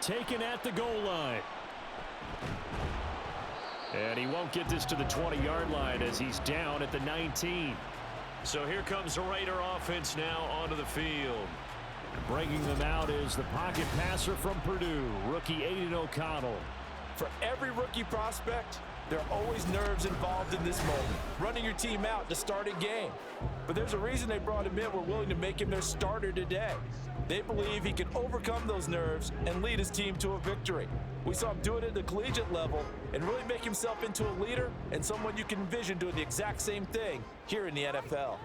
taken at the goal line. And he won't get this to the 20-yard line as he's down at the 19. So here comes the Raider offense now onto the field. Bringing them out is the pocket passer from Purdue, rookie Aiden O'Connell. For every rookie prospect, there are always nerves involved in this moment, running your team out to start a game. But there's a reason they brought him in. We're willing to make him their starter today. They believe he can overcome those nerves and lead his team to a victory. We saw him do it at the collegiate level and really make himself into a leader and someone you can envision doing the exact same thing here in the NFL.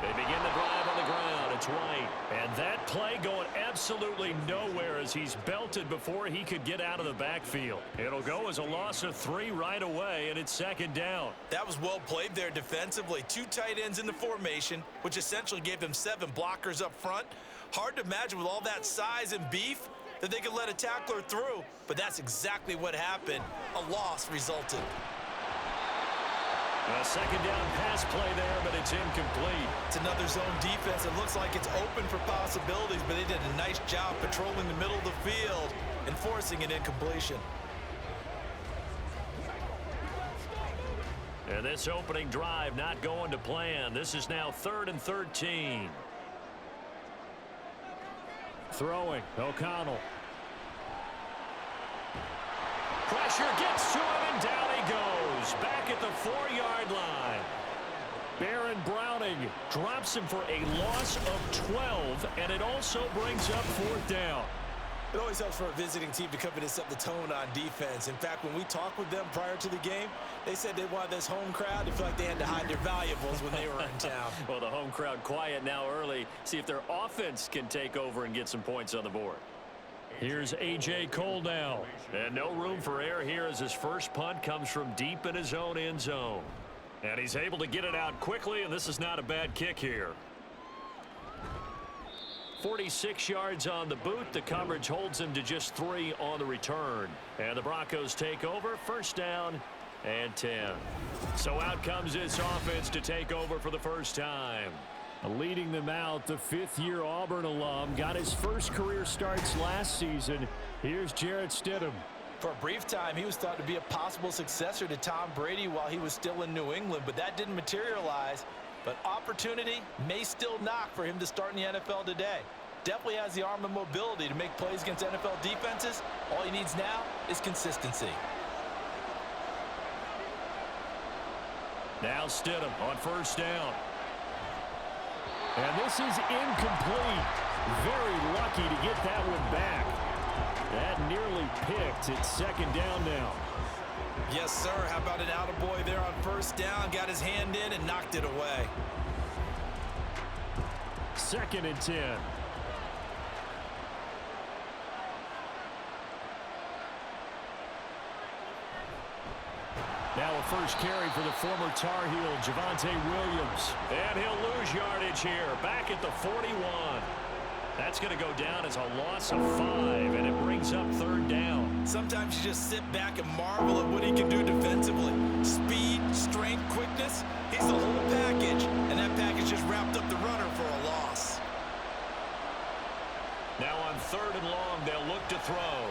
They begin the drive on the ground. It's White. And that play going absolutely nowhere as he's belted before he could get out of the backfield. It'll go as a loss of 3 right away, and it's second down. That was well played there defensively. 2 tight ends in the formation, which essentially gave them 7 blockers up front. Hard to imagine with all that size and beef that they could let a tackler through, but that's exactly what happened. A loss resulted. A second down pass play there, but it's incomplete. It's another zone defense. It looks like it's open for possibilities, but they did a nice job patrolling the middle of the field and forcing an incompletion. And this opening drive not going to plan. This is now 3rd and 13. Throwing, O'Connell. Pressure gets to him, and down he goes. Back at the 4-yard line. Baron Browning drops him for a loss of 12, and it also brings up 4th down. It always helps for a visiting team to come in and set the tone on defense. In fact, when we talked with them prior to the game, they said they wanted this home crowd to feel like they had to hide their valuables when they were in town. Well, the home crowd quiet now early. See if their offense can take over and get some points on the board. Here's A.J. Cole now. And no room for error here as his first punt comes from deep in his own end zone. And he's able to get it out quickly, and this is not a bad kick here. 46 yards on the boot. The coverage holds him to just 3 on the return. And the Broncos take over. 1st down and 10. So out comes this offense to take over for the first time. Leading them out, the 5th-year Auburn alum got his first career starts last season. Here's Jarrett Stidham. For a brief time, he was thought to be a possible successor to Tom Brady while he was still in New England, but that didn't materialize. But opportunity may still knock for him to start in the NFL today. Definitely has the arm and mobility to make plays against NFL defenses. All he needs now is consistency. Now Stidham on 1st down. And this is incomplete. Very lucky to get that one back. That nearly picked. It's 2nd down now. Yes, sir. How about an attaboy there on 1st down? Got his hand in and knocked it away. 2nd and 10. Now a first carry for the former Tar Heel, Javonte Williams. And he'll lose yardage here, back at the 41. That's going to go down as a loss of 5, and it brings up 3rd down. Sometimes you just sit back and marvel at what he can do defensively. Speed, strength, quickness, he's the whole package, and that package just wrapped up the runner for a loss. Now on 3rd and long, they'll look to throw.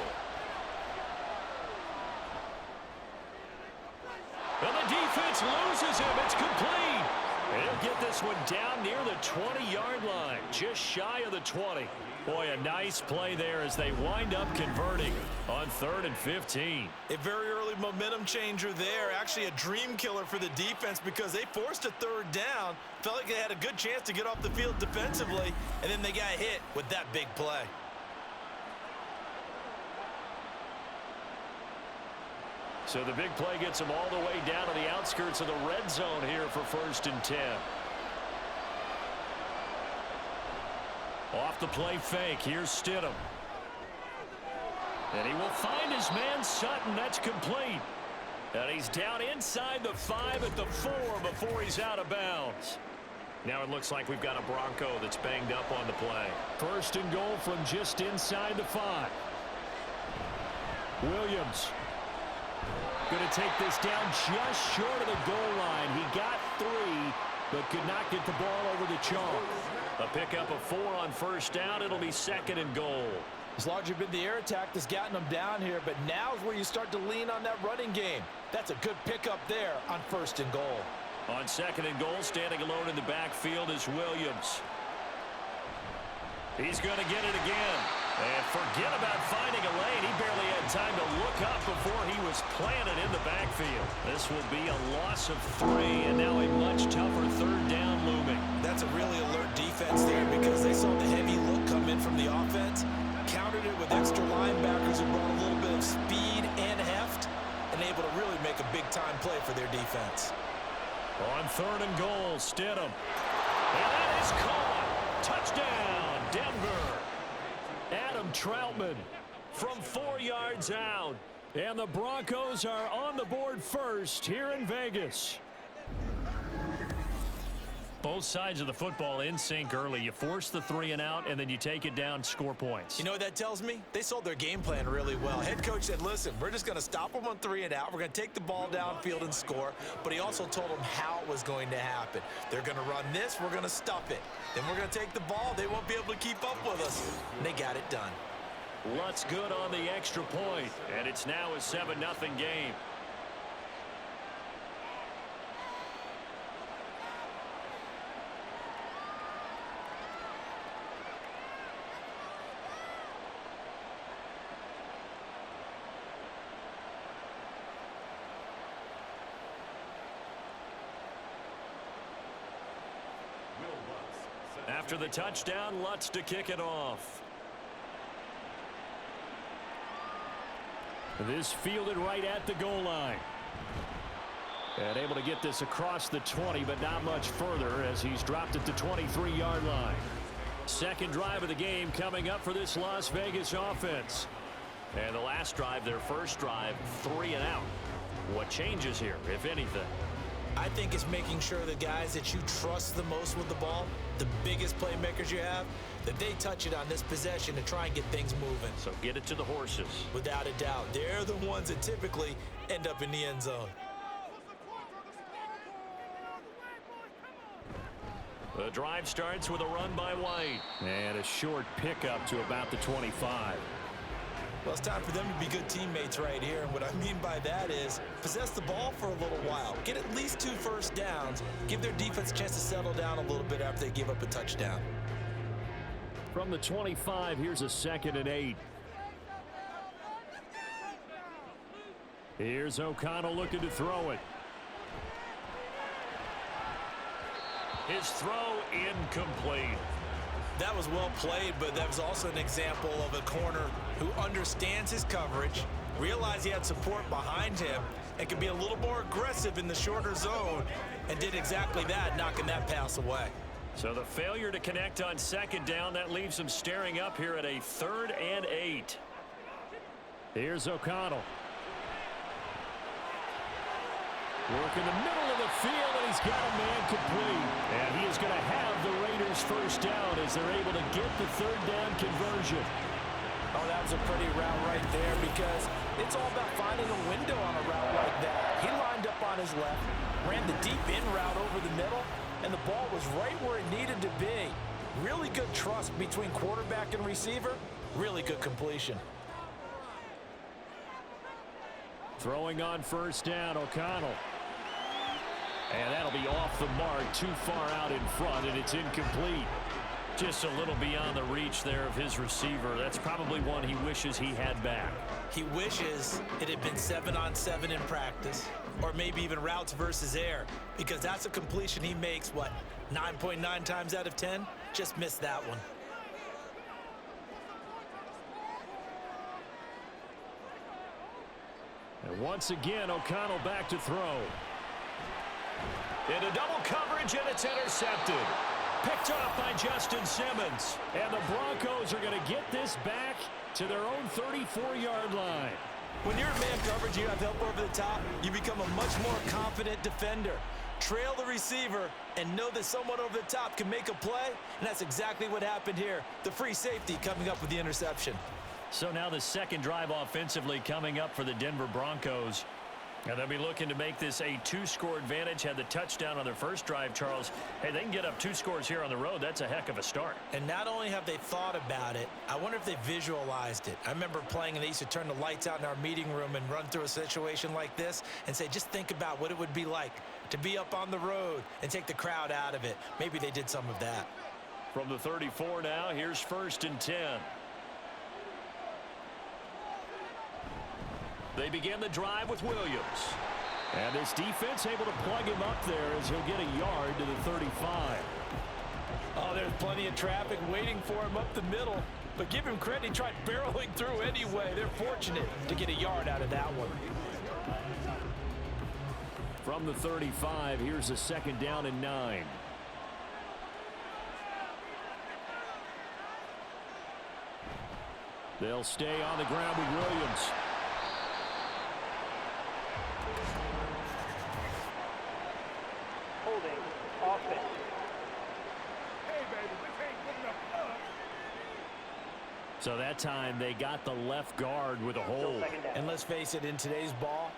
And the defense loses him. It's complete. He'll get this one down near the 20-yard line, just shy of the 20. Boy, a nice play there as they wind up converting on 3rd and 15. A very early momentum changer there. Actually a dream killer for the defense because they forced a 3rd down. Felt like they had a good chance to get off the field defensively, and then they got hit with that big play. So the big play gets them all the way down to the outskirts of the red zone here for 1st and 10. Off the play fake, here's Stidham. And he will find his man Sutton. That's complete. And he's down inside the 5 at the 4 before he's out of bounds. Now it looks like we've got a Bronco that's banged up on the play. 1st and goal from just inside the 5. Williams going to take this down just short of the goal line. He got 3, but could not get the ball over the chalk. A pickup of 4 on first down. It'll be 2nd and goal. It's largely been the air attack that's gotten them down here, but now is where you start to lean on that running game. That's a good pickup there on 1st and goal. On 2nd and goal, standing alone in the backfield is Williams. He's going to get it again. And forget about finding a lane. He barely had time to look up before he was planted in the backfield. This will be a loss of 3, and now a much tougher 3rd down looming. That's a really alert defense there because they saw the heavy look come in from the offense, countered it with extra linebackers who brought a little bit of speed and heft, and able to really make a big-time play for their defense. On 3rd and goal, Stidham. And that is caught. Touchdown, Denver. Adam Troutman from 4 yards out. And the Broncos are on the board first here in Vegas. Both sides of the football in sync early. You force the 3 and out, and then you take it down, score points. You know what that tells me? They sold their game plan really well. Head coach said, listen, we're just going to stop them on 3 and out. We're going to take the ball downfield and score. But he also told them how it was going to happen. They're going to run this. We're going to stuff it. Then we're going to take the ball. They won't be able to keep up with us. And they got it done. Lutz good on the extra point, and it's now a 7-0 game. After the touchdown, Lutz to kick it off. This fielded right at the goal line. And able to get this across the 20, but not much further as he's dropped at the 23-yard line. 2nd drive of the game coming up for this Las Vegas offense. And the last drive, their first drive, 3 and out. What changes here, if anything? I think it's making sure the guys that you trust the most with the ball, the biggest playmakers you have, that they touch it on this possession to try and get things moving. So get it to the horses. Without a doubt. They're the ones that typically end up in the end zone. The drive starts with a run by White. And a short pickup to about the 25. Well, it's time for them to be good teammates right here. And what I mean by that is possess the ball for a little while. Get at least 2 first downs. Give their defense a chance to settle down a little bit after they give up a touchdown. From the 25, here's a 2nd and 8. Here's O'Connell looking to throw it. His throw incomplete. That was well played, but that was also an example of a corner who understands his coverage, realized he had support behind him, and can be a little more aggressive in the shorter zone, and did exactly that, knocking that pass away. So the failure to connect on 2nd down, that leaves him staring up here at a 3rd and 8. Here's O'Connell. Work in the middle of the field, and he's got a man complete. And he is going to have the Raiders first down as they're able to get the 3rd down conversion. Oh, that was a pretty route right there because it's all about finding a window on a route like that. He lined up on his left, ran the deep in route over the middle, and the ball was right where it needed to be. Really good trust between quarterback and receiver. Really good completion. Throwing on first down, O'Connell. And that'll be off the mark, too far out in front, and it's incomplete. Just a little beyond the reach there of his receiver. That's probably one he wishes he had back. He wishes it had been 7-on-7 in practice, or maybe even routes versus air, because that's a completion he makes, what, 9.9 times out of 10? Just missed that one. And once again, O'Connell back to throw. Into double coverage, and it's intercepted. Picked off by Justin Simmons. And the Broncos are going to get this back to their own 34-yard line. When you're in man coverage, you have help over the top, you become a much more confident defender. Trail the receiver and know that someone over the top can make a play, and that's exactly what happened here. The free safety coming up with the interception. So now the 2nd drive offensively coming up for the Denver Broncos. And they'll be looking to make this a two-score advantage. Had the touchdown on their first drive, Charles. Hey, they can get up 2 scores here on the road. That's a heck of a start. And not only have they thought about it, I wonder if they visualized it. I remember playing and they used to turn the lights out in our meeting room and run through a situation like this and say, just think about what it would be like to be up on the road and take the crowd out of it. Maybe they did some of that. From the 34 now, here's 1st and 10. They begin the drive with Williams. And this defense able to plug him up there as he'll get a yard to the 35. Oh, there's plenty of traffic waiting for him up the middle. But give him credit, he tried barreling through anyway. They're fortunate to get a yard out of that one. From the 35, here's a 2nd down and 9. They'll stay on the ground with Williams. Holding offense. So that time they got the left guard with a hold. And let's face it, in today's ball,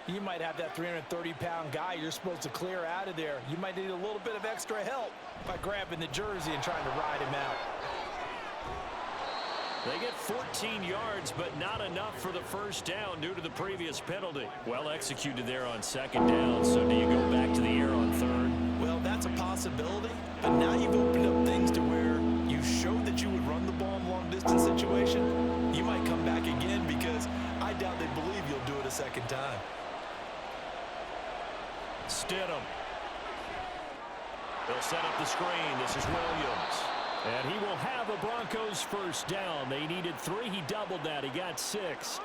you might have that 330-pound guy you're supposed to clear out of there. You might need a little bit of extra help by grabbing the jersey and trying to ride him out. They get 14 yards, but not enough for the 1st down due to the previous penalty. Well executed there on 2nd down. So do you go back to the air on 3rd? Well, that's a possibility, but now you've opened up things to where you showed that you would run the ball in long-distance situation. You might come back again because I doubt they believe you'll do it a 2nd time. Stidham. They'll set up the screen. This is Williams. And he will have a Broncos 1st down. They needed 3. He doubled that. He got 6.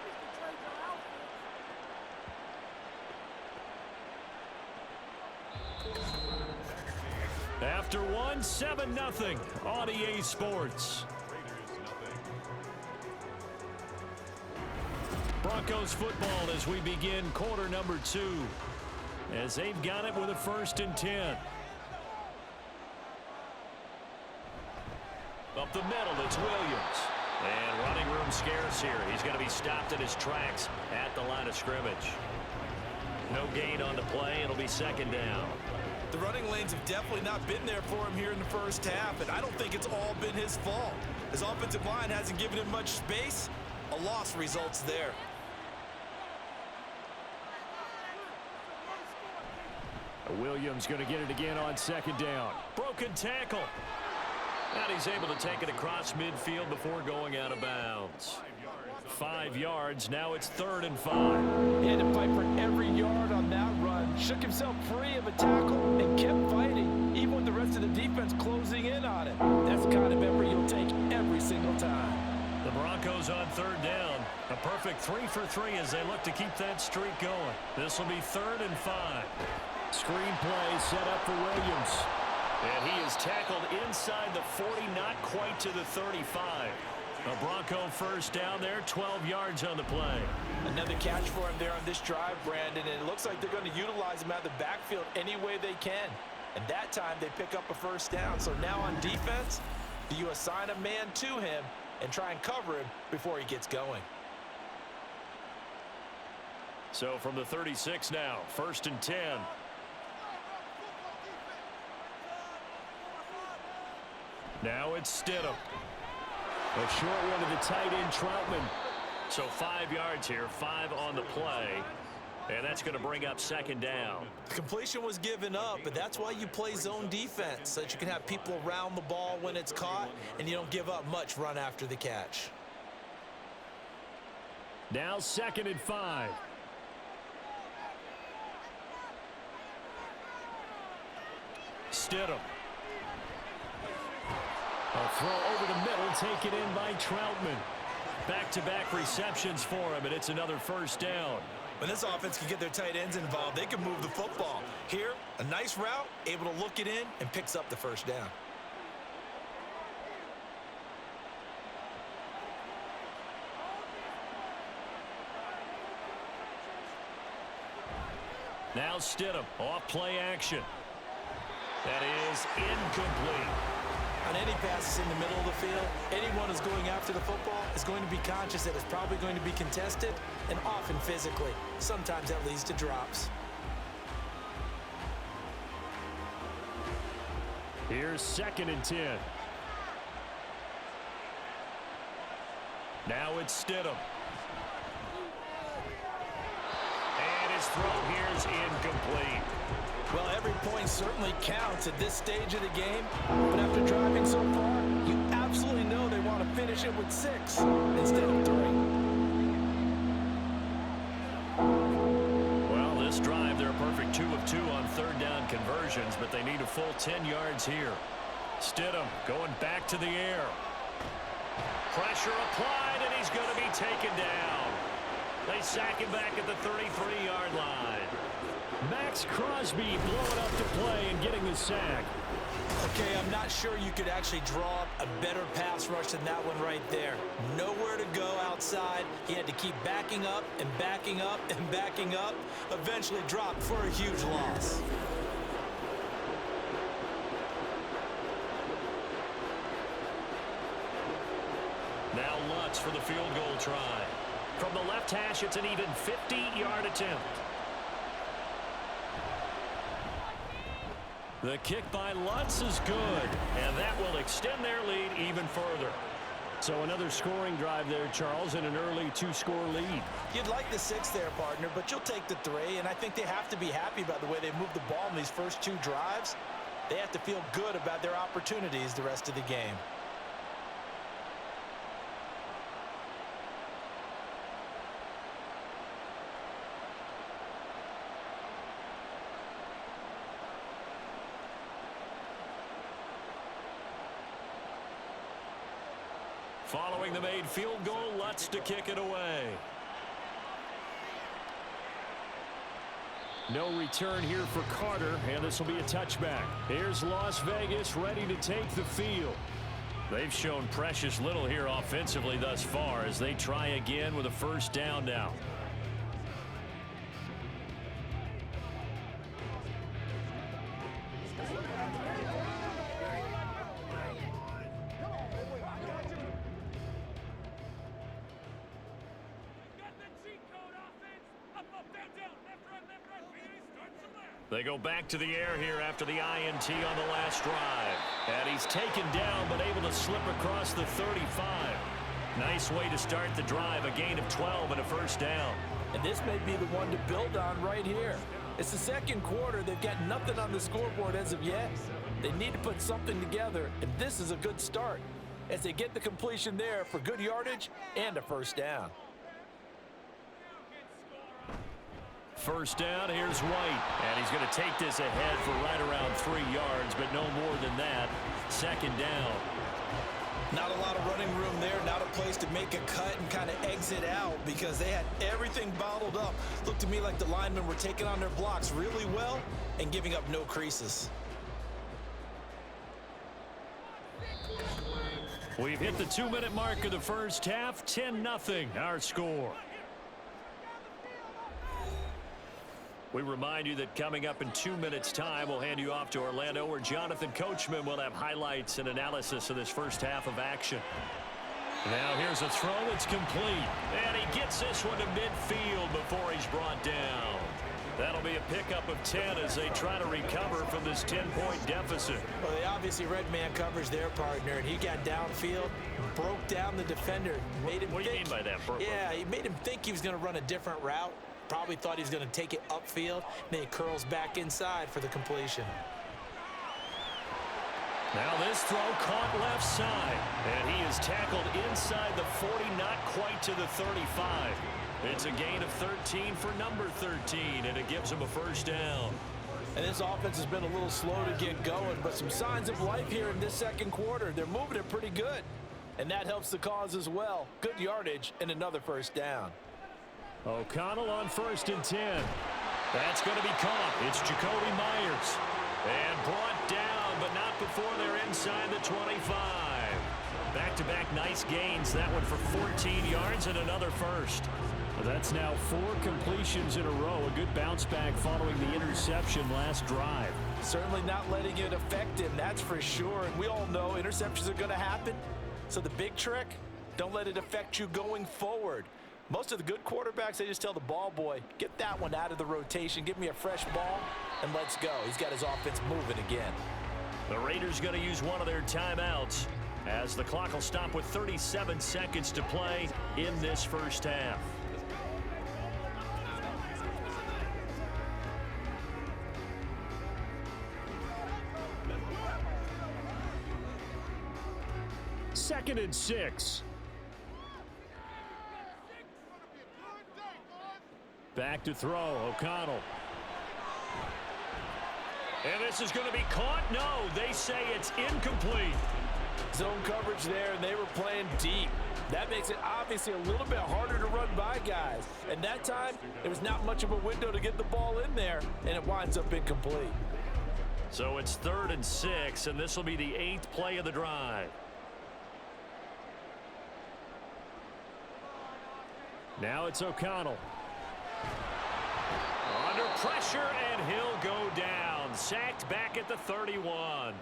After 1, 7-0 on EA Sports. Broncos football as we begin quarter number 2. As they've got it with a 1st and 10. Up the middle, it's Williams. And running room scarce here. He's going to be stopped in his tracks at the line of scrimmage. No gain on the play. It'll be 2nd down. The running lanes have definitely not been there for him here in the 1st half, and I don't think it's all been his fault. His offensive line hasn't given him much space. A loss results there. Williams going to get it again on 2nd down. Broken tackle. And he's able to take it across midfield before going out of bounds. 5 yards. Now it's 3rd and 5. He had to fight for every yard on that run. Shook himself free of a tackle and kept fighting, even with the rest of the defense closing in on him. That's the kind of effort you'll take every single time. The Broncos on 3rd down. A perfect 3 for 3 as they look to keep that streak going. This will be 3rd and 5. Screen play set up for Williams. And he is tackled inside the 40, not quite to the 35. A Bronco 1st down there, 12 yards on the play. Another catch for him there on this drive, Brandon, and it looks like they're going to utilize him out of the backfield any way they can. And that time they pick up a 1st down. So now on defense, do you assign a man to him and try and cover him before he gets going? So from the 36 now, 1st and 10. Now it's Stidham. A short one to the tight end, Troutman. So 5 yards here, 5 on the play. And that's going to bring up 2nd down. The completion was given up, but that's why you play zone defense, so that you can have people around the ball when it's caught, and you don't give up much run after the catch. Now 2nd and 5. Stidham. A throw over the middle, taken in by Troutman. Back-to-back receptions for him, and it's another 1st down. When this offense can get their tight ends involved, they can move the football. Here, a nice route, able to look it in, and picks up the 1st down. Now Stidham, off play action. That is incomplete. On any passes in the middle of the field, anyone who's going after the football is going to be conscious that it's probably going to be contested and often physically. Sometimes that leads to drops. Here's 2nd and 10. Now it's Stidham. And his throw here's incomplete. Well, every point certainly counts at this stage of the game, but after driving so far, you absolutely know they want to finish it with 6 instead of 3. Well, this drive, they're a perfect 2 of 2 on 3rd down conversions, but they need a full 10 yards here. Stidham going back to the air. Pressure applied, and he's going to be taken down. They sack him back at the 33-yard line. Max Crosby blowing up the play and getting the sack. Okay, I'm not sure you could actually draw up a better pass rush than that one right there. Nowhere to go outside. He had to keep backing up and backing up and backing up. Eventually dropped for a huge loss. Now Lutz for the field goal try. From the left hash, it's an even 50-yard attempt. The kick by Lutz is good, and that will extend their lead even further. So another scoring drive there, Charles, and an early 2-score lead. You'd like the 6 there, partner, but you'll take the 3, and I think they have to be happy about the way they moved the ball in these first 2 drives. They have to feel good about their opportunities the rest of the game. Following the made field goal, Lutz to kick it away. No return here for Carter, and this will be a touchback. Here's Las Vegas ready to take the field. They've shown precious little here offensively thus far as they try again with a 1st down now. They go back to the air here after the INT on the last drive. And he's taken down but able to slip across the 35. Nice way to start the drive, a gain of 12 and a 1st down. And this may be the one to build on right here. It's the 2nd quarter. They've got nothing on the scoreboard as of yet. They need to put something together, and this is a good start as they get the completion there for good yardage and a 1st down. 1st down, here's White. And he's going to take this ahead for right around 3 yards, but no more than that. 2nd down. Not a lot of running room there, not a place to make a cut and kind of exit out because they had everything bottled up. Looked to me like the linemen were taking on their blocks really well and giving up no creases. We've hit the 2-minute mark of the 1st half. 10-0 our score. We remind you that coming up in 2 minutes' time, we'll hand you off to Orlando, where Jonathan Coachman will have highlights and analysis of this 1st half of action. Now here's a throw. It's complete. And he gets this one to midfield before he's brought down. That'll be a pickup of 10 as they try to recover from this 10-point deficit. Well, they obviously red man coverage their partner, and he got downfield, broke down the defender. Made him what do you mean by that, Burpo? Yeah, he made him think he was going to run a different route. Probably thought he was going to take it upfield. Then he curls back inside for the completion. Now this throw caught left side. And he is tackled inside the 40, not quite to the 35. It's a gain of 13 for number 13, and it gives him a 1st down. And this offense has been a little slow to get going, but some signs of life here in this 2nd quarter. They're moving it pretty good, and that helps the cause as well. Good yardage and another 1st down. O'Connell on 1st and 10. That's going to be caught. It's Jacoby Myers. And brought down, but not before they're inside the 25. Back-to-back nice gains. That one for 14 yards and another 1st. That's now 4 completions in a row. A good bounce back following the interception last drive. Certainly not letting it affect him, that's for sure. And we all know interceptions are going to happen. So the big trick, don't let it affect you going forward. Most of the good quarterbacks, they just tell the ball boy, get that one out of the rotation, give me a fresh ball, and let's go. He's got his offense moving again. The Raiders going to use one of their timeouts as the clock will stop with 37 seconds to play in this first half. Second and 6. Back to throw, O'Connell. And this is going to be caught. No, they say it's incomplete. Zone coverage there, and they were playing deep. That makes it obviously a little bit harder to run by guys. And that time, there was not much of a window to get the ball in there, and it winds up incomplete. So it's 3rd and 6, and this will be the 8th play of the drive. Now it's O'Connell. Under pressure, and he'll go down. Sacked back at the 31.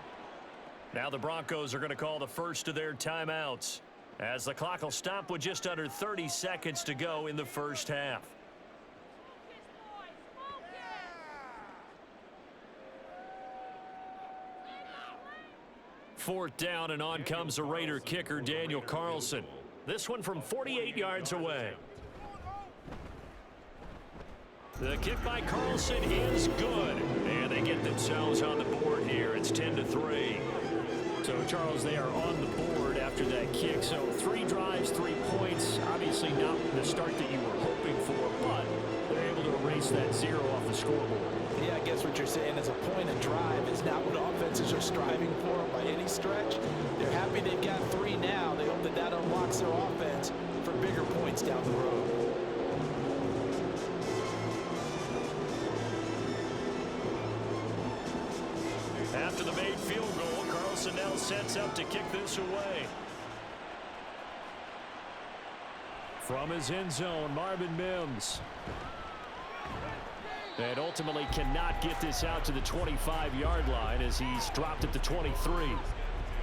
Now the Broncos are going to call the first of their timeouts, as the clock will stop with just under 30 seconds to go in the first half. Fourth down, and on comes the Raider kicker, Daniel Carlson. This one from 48 yards away. The kick by Carlson is good, and they get themselves on the board here. It's 10-3. So, Charles, they are on the board after that kick. So 3 drives, 3 points. Obviously not the start that you were hoping for, but they're able to erase that 0 off the scoreboard. Yeah, I guess what you're saying is a point of drive is not what offenses are striving for by any stretch. They're happy they've got 3 now. They hope that that unlocks their offense for bigger points down the road. After the made field goal, Carlson now sets up to kick this away. From his end zone, Marvin Mims. And ultimately cannot get this out to the 25-yard line as he's dropped at the 23.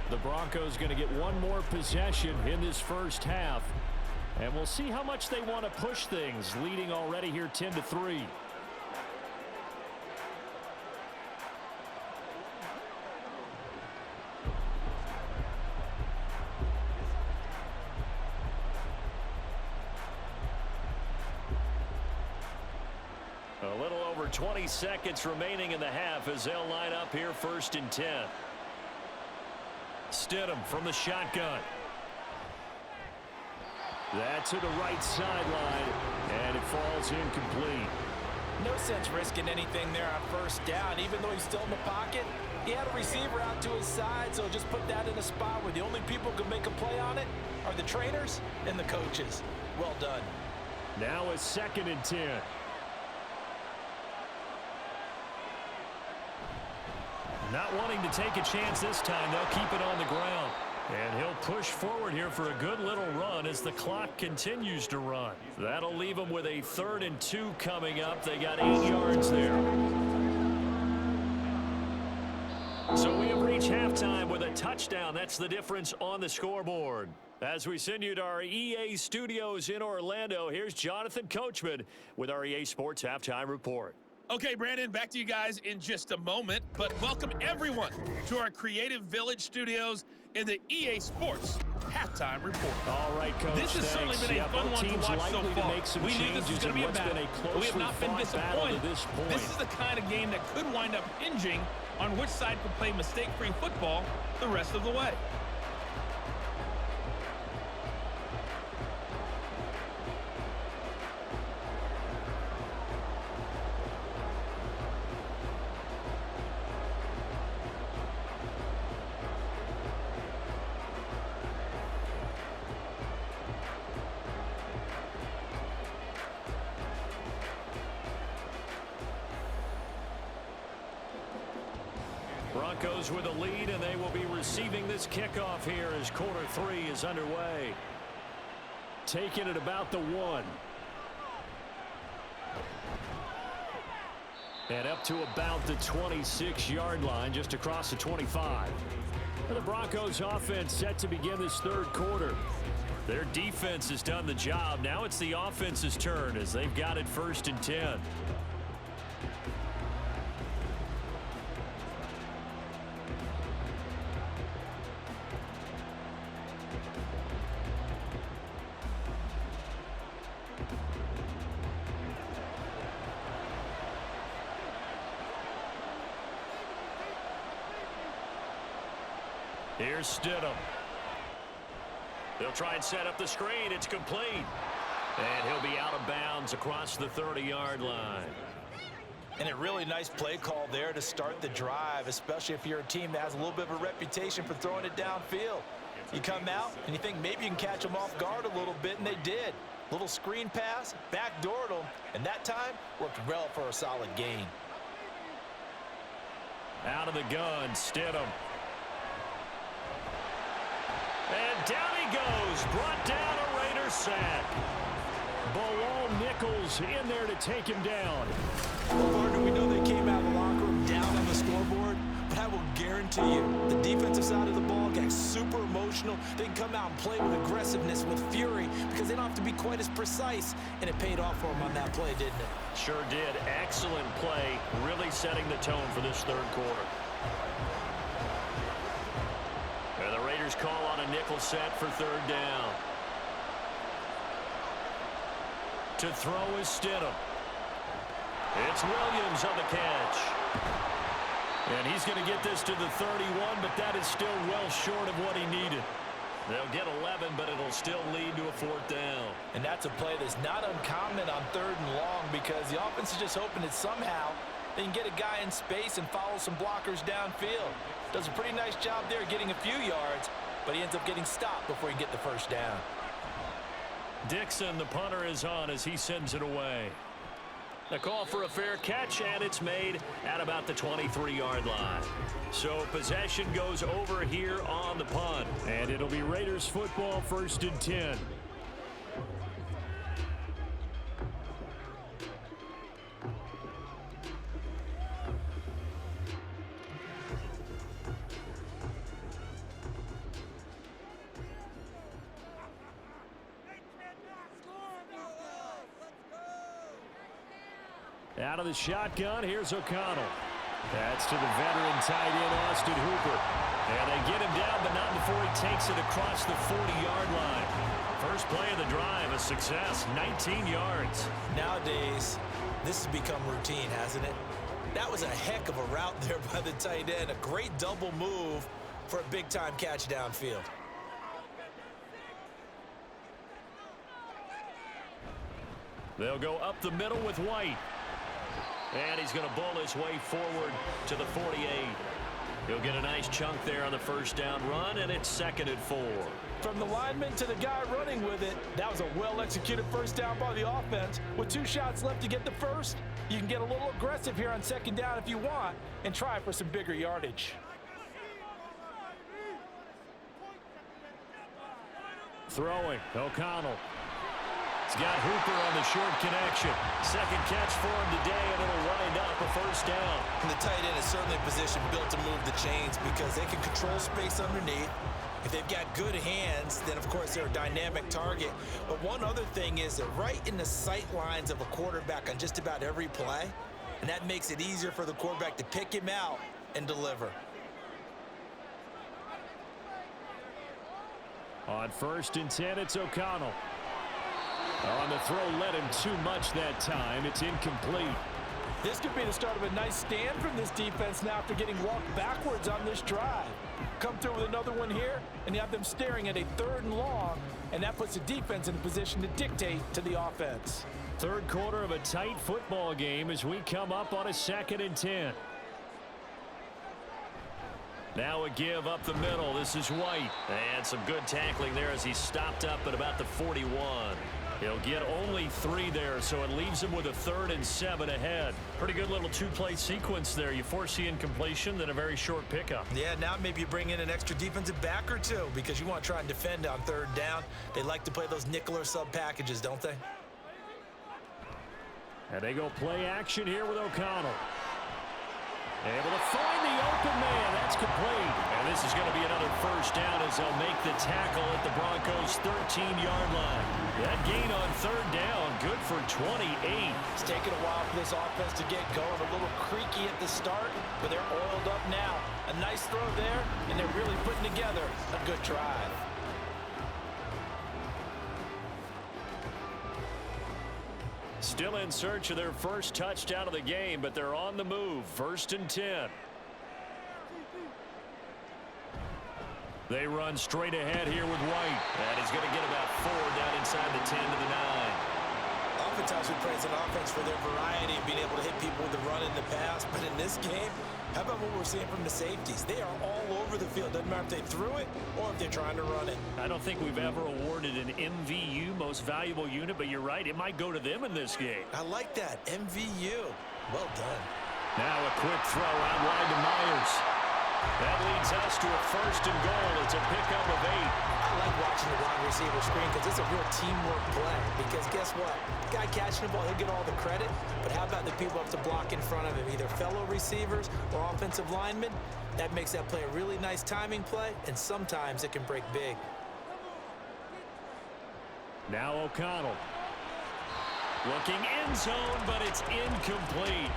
The Broncos going to get one more possession in this first half. And we'll see how much they want to push things, leading already here 10-3. A little over 20 seconds remaining in the half as they'll line up here 1st and 10. Stidham from the shotgun. That's to the right sideline, and it falls incomplete. No sense risking anything there on 1st down, even though he's still in the pocket. He had a receiver out to his side, so just put that in a spot where the only people who can make a play on it are the trainers and the coaches. Well done. Now it's 2nd and 10. Not wanting to take a chance this time, they'll keep it on the ground. And he'll push forward here for a good little run as the clock continues to run. That'll leave them with a 3rd and 2 coming up. They got 8 yards there. So we have reached halftime with a touchdown. That's the difference on the scoreboard. As we send you to our EA studios in Orlando, here's Jonathan Coachman with our EA Sports Halftime Report. Okay, Brandon, back to you guys in just a moment, but welcome everyone to our Creative Village studios in the EA Sports Halftime Report. All right, Coach. This has certainly been a fun one to watch so far. We knew this was going to be a battle, but we have not been disappointed. This is the kind of game that could wind up hinging on which side could play mistake-free football the rest of the way. Broncos with a lead, and they will be receiving this kickoff here as quarter 3 is underway. Taking it about the 1. And up to about the 26-yard line, just across the 25. And the Broncos offense set to begin this third quarter. Their defense has done the job. Now it's the offense's turn as they've got it 1st and 10. Here's Stidham. They'll try and set up the screen. It's complete. And he'll be out of bounds across the 30-yard line. And a really nice play call there to start the drive, especially if you're a team that has a little bit of a reputation for throwing it downfield. You come out and you think maybe you can catch them off guard a little bit, and they did. Little screen pass, backdoored them, and that time worked well for a solid gain. Out of the gun, Stidham. And down he goes, brought down a Raider sack. Bilal Nichols in there to take him down. Well, partner, we know they came out of the locker room down on the scoreboard, but I will guarantee you the defensive side of the ball gets super emotional. They can come out and play with aggressiveness, with fury, because they don't have to be quite as precise, and it paid off for them on that play, didn't it? Sure did. Excellent play, really setting the tone for this third quarter. And the Raiders call on a nickel set for 3rd down. To throw is Stidham. It's Williams on the catch. And he's going to get this to the 31, but that is still well short of what he needed. They'll get 11, but it'll still lead to a 4th down. And that's a play that's not uncommon on 3rd and long, because the offense is just hoping that somehow they can get a guy in space and follow some blockers downfield. Does a pretty nice job there getting a few yards, but he ends up getting stopped before he get the 1st down. Dixon, the punter, is on as he sends it away. The call for a fair catch, and it's made at about the 23-yard line. So possession goes over here on the punt. And it'll be Raiders football, 1st and 10. Out of the shotgun, here's O'Connell. That's to the veteran tight end, Austin Hooper. And they get him down, but not before he takes it across the 40-yard line. First play of the drive, a success, 19 yards. Nowadays, this has become routine, hasn't it? That was a heck of a route there by the tight end. A great double move for a big-time catch downfield. They'll go up the middle with White. And he's going to bowl his way forward to the 48. He'll get a nice chunk there on the 1st down run, and it's 2nd and 4. From the lineman to the guy running with it, that was a well-executed 1st down by the offense. With 2 shots left to get the 1st, you can get a little aggressive here on 2nd down if you want and try for some bigger yardage. Throwing, O'Connell. He's got Hooper on the short connection. 2nd catch for him today, and it'll wind up a 1st down. And the tight end is certainly a position built to move the chains because they can control space underneath. If they've got good hands, then, of course, they're a dynamic target. But one other thing is they're right in the sight lines of a quarterback on just about every play, and that makes it easier for the quarterback to pick him out and deliver. On 1st and 10, it's O'Connell. On the throw, led him too much that time. It's incomplete. This could be the start of a nice stand from this defense now after getting walked backwards on this drive. Come through with another one here, and you have them staring at a 3rd and long, and that puts the defense in a position to dictate to the offense. Third quarter of a tight football game as we come up on a 2nd and 10. Now a give up the middle. This is White. And some good tackling there as he stopped up at about the 41. He'll get only 3 there, so it leaves him with a 3rd and 7 ahead. Pretty good little 2-play sequence there. You force the incompletion, then a very short pickup. Yeah, now maybe you bring in an extra defensive back or 2 because you want to try and defend on 3rd down. They like to play those nickel or sub packages, don't they? And they go play action here with O'Connell. Able to find the open man. That's complete. And this is going to be another first down as they'll make the tackle at the Broncos' 13-yard line. That gain on third down, good for 28. It's taken a while for this offense to get going. A little creaky at the start, but they're oiled up now. A nice throw there, and they're really putting together a good drive. Still in search of their first touchdown of the game, but they're on the move. 1st and 10. They run straight ahead here with White. And he's going to get about 4 down inside the 10 to the 9. Oftentimes we praise an offense for their variety of being able to hit people with the run in the pass. But in this game, how about what we're seeing from the safeties? They are all over the field. Doesn't matter if they threw it or if they're trying to run it. I don't think we've ever awarded an MVU, most valuable unit, but you're right. It might go to them in this game. I like that. MVU. Well done. Now a quick throw out wide to Myers. That leads us to a 1st and goal. It's a pickup of 8. I like watching the wide receiver screen because it's a real teamwork play. Because guess what? The guy catching the ball, he'll get all the credit. But how about the people up to block in front of him, either fellow receivers or offensive linemen? That makes that play a really nice timing play, and sometimes it can break big. Now O'Connell. Looking end zone, but it's incomplete.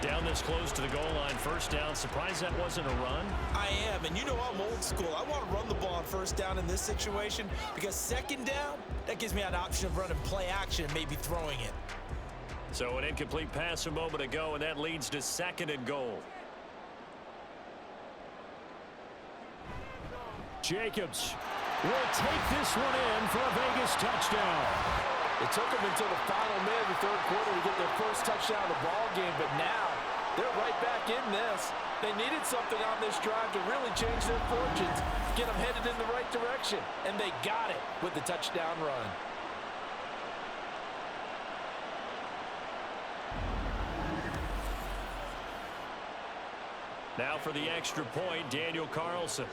Down this close to the goal line, 1st down. Surprised that wasn't a run? I am, and you know I'm old school. I want to run the ball on 1st down in this situation because 2nd down, that gives me an option of running play action and maybe throwing it. So an incomplete pass a moment ago, and that leads to 2nd and goal. Jacobs will take this one in for a Vegas touchdown. It took them until the final minute of the 3rd quarter to get their first touchdown of the ball game, but now they're right back in this. They needed something on this drive to really change their fortunes, get them headed in the right direction, and they got it with the touchdown run. Now for the extra point, Daniel Carlson.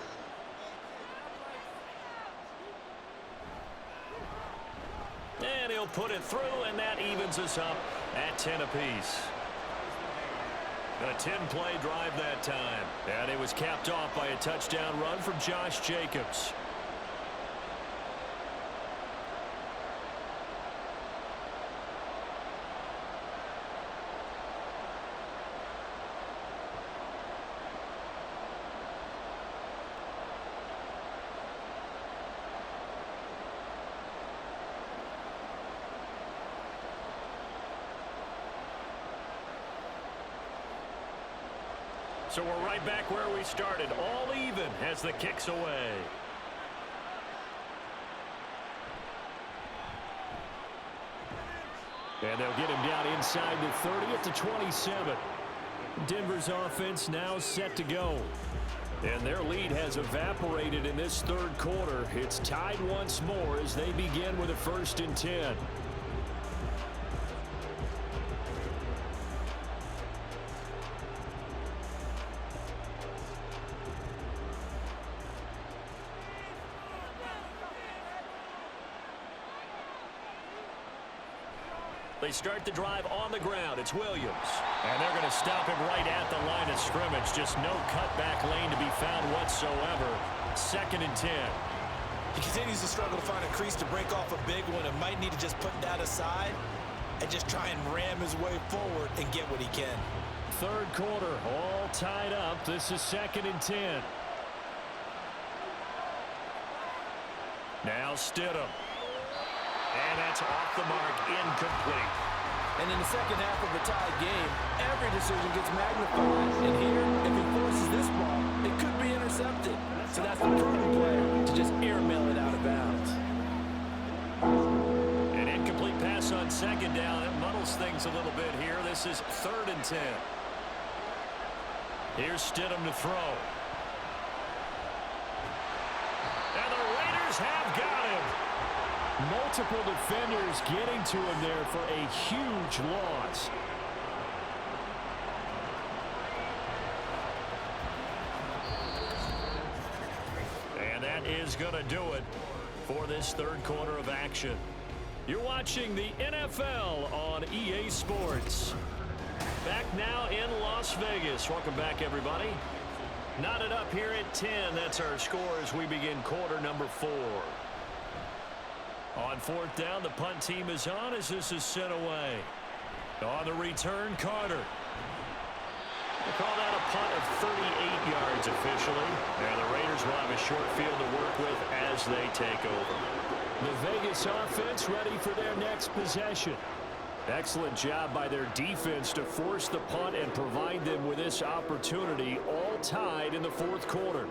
And he'll put it through, and that evens us up at 10 apiece. A 10-play drive that time. And it was capped off by a touchdown run from Josh Jacobs. So we're right back where we started, all even as the kick's away. And they'll get him down inside the 30 at the 27. Denver's offense now set to go. And their lead has evaporated in this 3rd quarter. It's tied once more as they begin with a 1st and 10. They start the drive on the ground. It's Williams. And they're going to stop him right at the line of scrimmage. Just no cutback lane to be found whatsoever. 2nd and 10. He continues to struggle to find a crease to break off a big one and might need to just put that aside and just try and ram his way forward and get what he can. 3rd quarter, all tied up. This is 2nd and 10. Now Stidham. And that's off the mark, incomplete. And in the 2nd half of a tied game, every decision gets magnified. And here, if he forces this ball, it could be intercepted. So that's the prudent play to just airmail it out of bounds. An incomplete pass on 2nd down. It muddles things a little bit here. This is 3rd and 10. Here's Stidham to throw. And the Raiders have got him. Multiple defenders getting to him there for a huge loss. And that is going to do it for this 3rd quarter of action. You're watching the NFL on EA Sports. Back now in Las Vegas. Welcome back, everybody. Knotted up here at 10. That's our score as we begin quarter number 4. On fourth down, the punt team is on as this is sent away. On the return, Carter. They call that a punt of 38 yards officially. And the Raiders will have a short field to work with as they take over. The Vegas offense ready for their next possession. Excellent job by their defense to force the punt and provide them with this opportunity, all tied in the fourth quarter.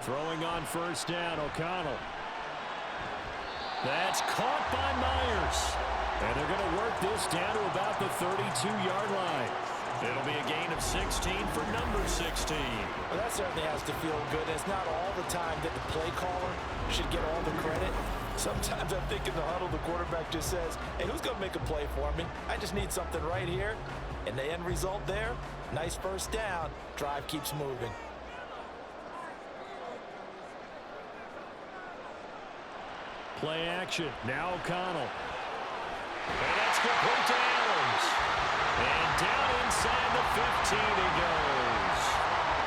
Throwing on first down, O'Connell. That's caught by Myers. And they're going to work this down to about the 32-yard line. It'll be a gain of 16 for number 16. Well, that certainly has to feel good. It's not all the time that the play caller should get all the credit. Sometimes I think in the huddle, the quarterback just says, hey, who's going to make a play for me? I just need something right here. And the end result there, nice first down. Drive keeps moving. Play action. Now O'Connell. And that's complete to Adams. And down inside the 15 he goes.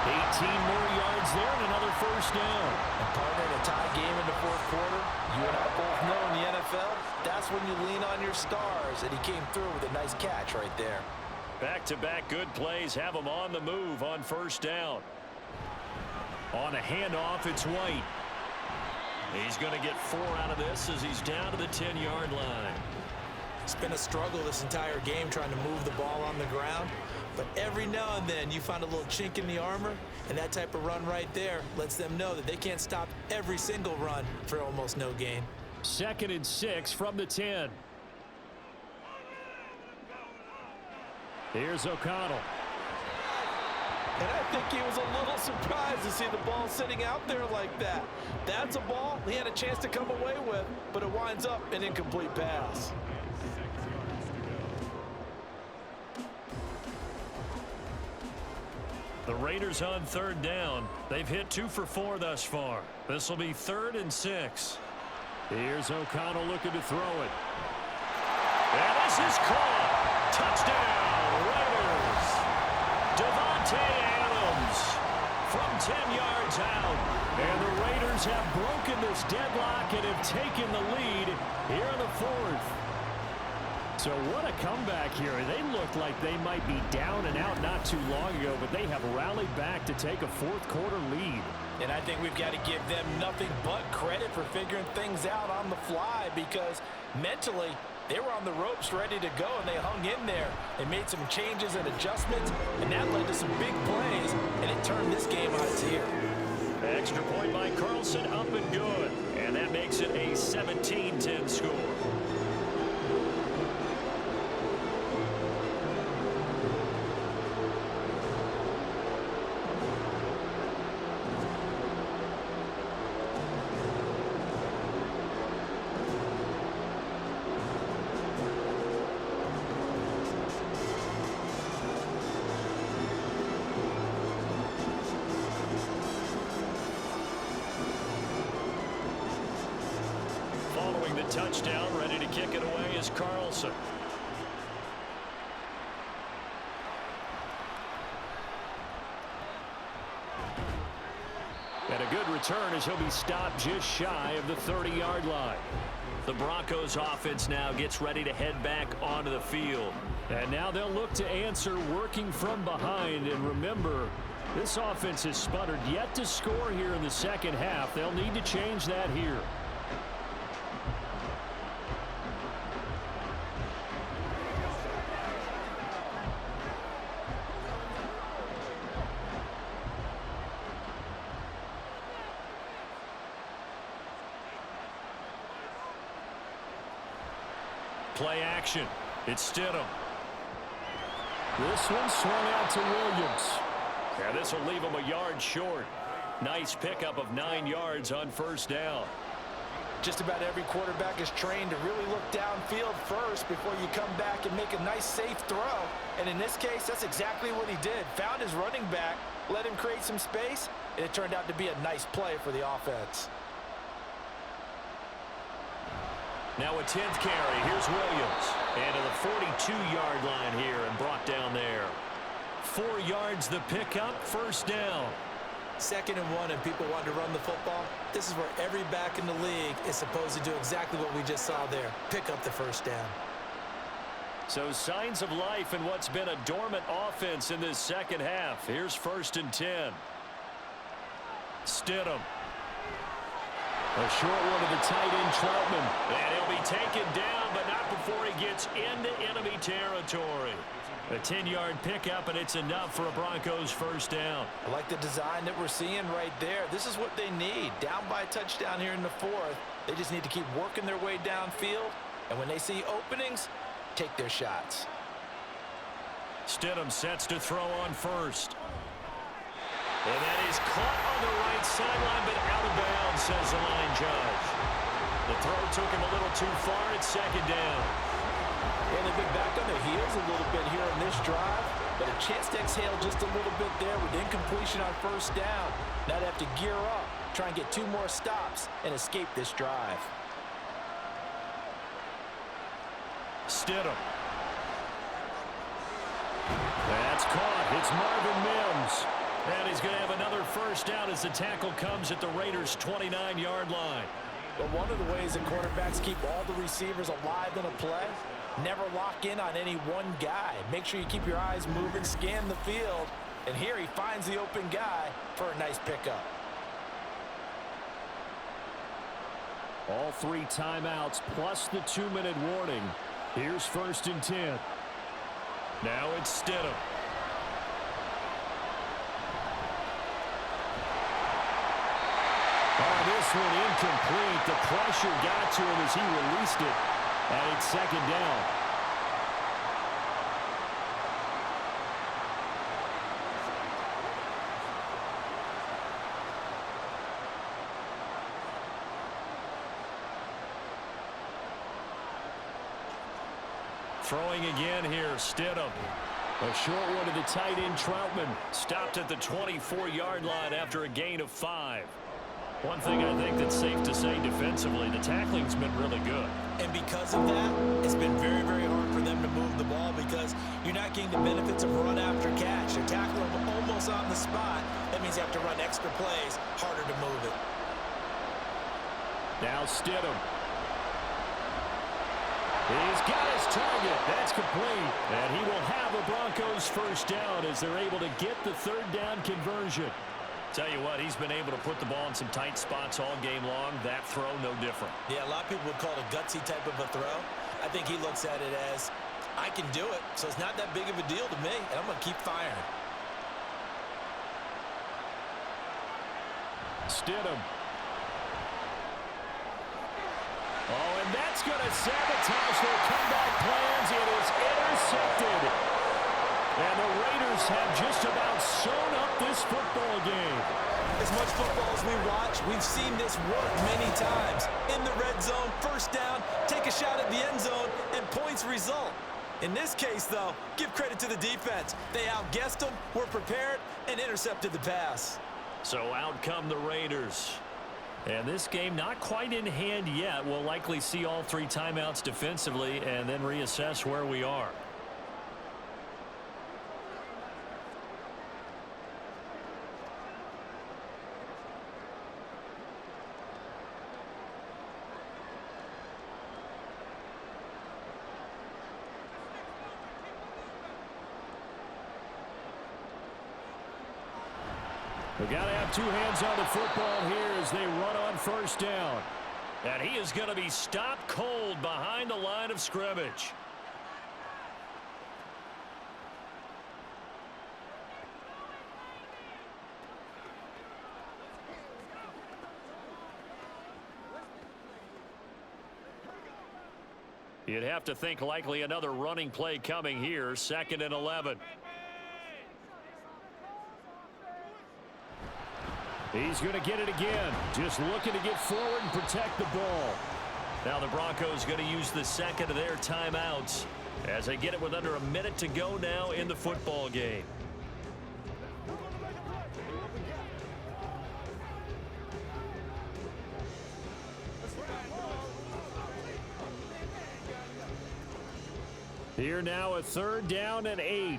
18 more yards there and another first down. And partner, in a tie game in the fourth quarter, you and I both know in the NFL, that's when you lean on your stars. And he came through with a nice catch right there. Back-to-back good plays have him on the move on first down. On a handoff, it's White. He's going to get 4 out of this as he's down to the 10-yard line. It's been a struggle this entire game trying to move the ball on the ground. But every now and then you find a little chink in the armor, and that type of run right there lets them know that they can't stop every single run for almost no gain. 2nd and 6 from the 10. Here's O'Connell. And I think he was a little surprised to see the ball sitting out there like that. That's a ball he had a chance to come away with, but it winds up an incomplete pass. The Raiders on 3rd down. They've hit 2 for 4 thus far. This will be 3rd and 6. Here's O'Connell looking to throw it. And this is caught. Touchdown, Raiders. Devontae Adams from 10 yards out. And the Raiders have broken this deadlock and have taken the lead here in the 4th. So what a comeback here. They looked like they might be down and out not too long ago, but they have rallied back to take a fourth quarter lead. And I think we've got to give them nothing but credit for figuring things out on the fly, because mentally they were on the ropes ready to go, and they hung in there. They made some changes and adjustments, and that led to some big plays, and it turned this game on its ear. Extra point by Carlson, up and good. And that makes it a 17-10 score. Following the touchdown, ready to kick it away is Carlson. And a good return as he'll be stopped just shy of the 30-yard line. The Broncos offense now gets ready to head back onto the field. And now they'll look to answer working from behind. And remember, this offense has sputtered yet to score here in the second half. They'll need to change that here. Play action. It's Stidham. This one swung out to Williams. And this will leave him a yard short. Nice pickup of 9 yards on first down. Just about every quarterback is trained to really look downfield first before you come back and make a nice, safe throw. And in this case, that's exactly what he did. Found his running back, let him create some space, and it turned out to be a nice play for the offense. Now a 10th carry. Here's Williams. And to the 42-yard line here and brought down there. 4 yards the pickup, first down. 2nd and 1 and people want to run the football. This is where every back in the league is supposed to do exactly what we just saw there. Pick up the first down. So signs of life in what's been a dormant offense in this second half. Here's 1st and 10. Stidham. A short one to the tight end, Troutman. And he'll be taken down, but not before he gets into enemy territory. A 10-yard pickup, and it's enough for a Broncos first down. I like the design that we're seeing right there. This is what they need. Down by a touchdown here in the 4th. They just need to keep working their way downfield. And when they see openings, take their shots. Stidham sets to throw on first. And that is caught on the right sideline, but out of bounds, says the line judge. The throw took him a little too far. It's 2nd down. And they've been back on their heels a little bit here in this drive, but a chance to exhale just a little bit there with incompletion on first down. Now they have to gear up, try and get 2 more stops, and escape this drive. Stidham. That's caught. It's Marvin Mims. And he's going to have another first down as the tackle comes at the Raiders' 29-yard line. But one of the ways that quarterbacks keep all the receivers alive in a play, never lock in on any one guy. Make sure you keep your eyes moving, scan the field, and here he finds the open guy for a nice pickup. All 3 timeouts plus the 2-minute warning. Here's 1st and 10. Now it's Stidham. Oh, this one incomplete. The pressure got to him as he released it. And it's 2nd down. Throwing again here, Stidham. A short one to the tight end, Troutman. Stopped at the 24-yard line after a gain of 5. One thing I think that's safe to say defensively, the tackling's been really good. And because of that, it's been very, very hard for them to move the ball because you're not getting the benefits of run after catch. They're tackling them almost on the spot. That means you have to run extra plays, harder to move it. Now Stidham. He's got his target. That's complete. And he will have a Broncos first down as they're able to get the 3rd down conversion. Tell you what, he's been able to put the ball in some tight spots all game long. That throw, no different. Yeah, a lot of people would call it a gutsy type of a throw. I think he looks at it as, I can do it, so it's not that big of a deal to me, and I'm going to keep firing. Stidham. Oh, and that's going to sabotage their comeback plans. It is intercepted. And the Raiders have just about sewn up this football game. As much football as we watch, we've seen this work many times. In the red zone, first down, take a shot at the end zone, and points result. In this case, though, give credit to the defense. They outguessed them, were prepared, and intercepted the pass. So out come the Raiders. And this game not quite in hand yet. We'll likely see all 3 timeouts defensively and then reassess where we are. We got to have 2 hands on the football here as they run on first down. And he is going to be stopped cold behind the line of scrimmage. You'd have to think likely another running play coming here, 2nd and 11. He's going to get it again. Just looking to get forward and protect the ball. Now the Broncos going to use the 2nd of their timeouts as they get it with under a minute to go now in the football game. Here now, a 3rd down and 8.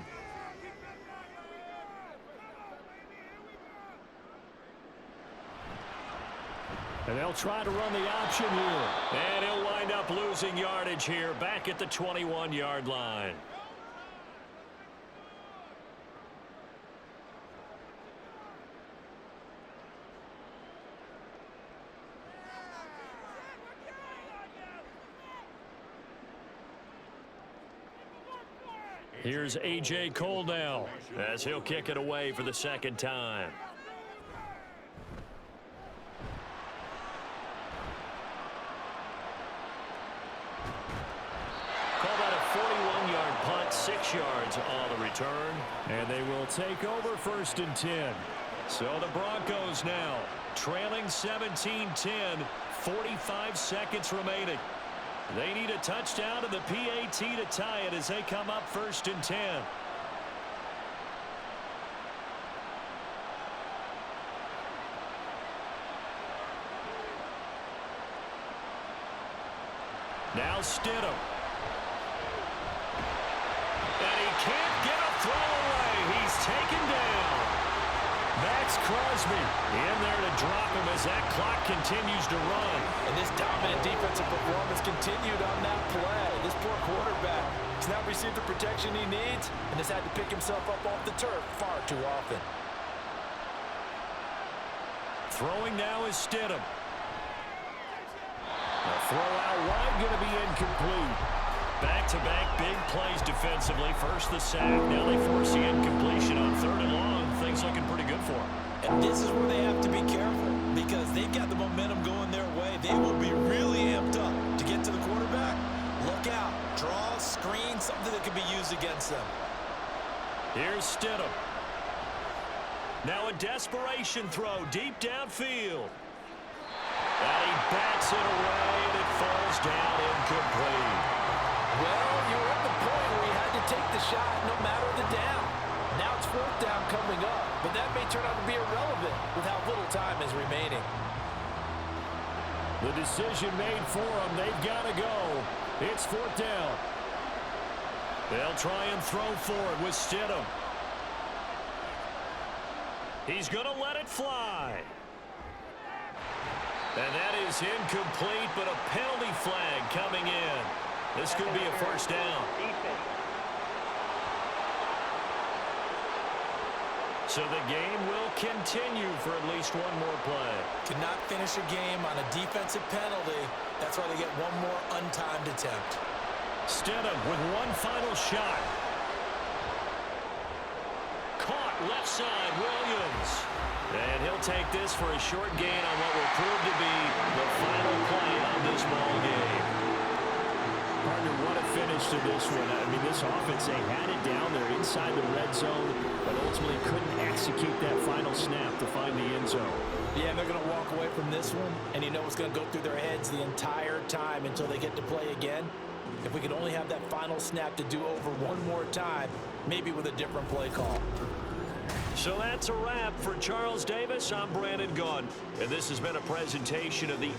And they'll try to run the option here. And he'll wind up losing yardage here back at the 21-yard line. Here's A.J. Cole now as he'll kick it away for the 2nd time. Call that a 41-yard punt, 6 yards on the return. And they will take over 1st and 10. So the Broncos now trailing 17-10, 45 seconds remaining. They need a touchdown to the PAT to tie it as they come up 1st and 10. Now Stidham. And he can't get a throw away. He's taken down. Max Crosby in there to drop him as that clock continues to run. And this dominant defensive performance continued on that play. This poor quarterback has not received the protection he needs and has had to pick himself up off the turf far too often. Throwing now is Stidham. A throw out wide, going to be incomplete. Back-to-back big plays defensively. First the sack, now they force the incompletion on 3rd and long. Things looking pretty good for them. And this is where they have to be careful because they've got the momentum going their way. They will be really amped up to get to the quarterback. Look out. Draw, screen, something that can be used against them. Here's Stidham. Now a desperation throw deep downfield. And he bats it away, and it falls down incomplete. Well, you were at the point where you had to take the shot no matter the down. Now it's 4th down coming up, but that may turn out to be irrelevant with how little time is remaining. The decision made for them. They've got to go. It's 4th down. They'll try and throw forward with Stidham. He's going to let it fly. And that is incomplete, but a penalty flag coming in. This could be a 1st down. So the game will continue for at least one more play. Cannot finish a game on a defensive penalty. That's why they get one more untimed attempt. Stidham with one final shot. Caught left side, Williams. And he'll take this for a short gain on what will prove to be the final play of this ball game. Partner, what a finish to this one. I mean, this offense, they had it down there inside the red zone, but ultimately couldn't execute that final snap to find the end zone. Yeah, they're going to walk away from this one, and you know what's going to go through their heads the entire time until they get to play again. If we could only have that final snap to do over one more time, maybe with a different play call. So that's a wrap for Charles Davis. I'm Brandon Gaudin, and this has been a presentation of the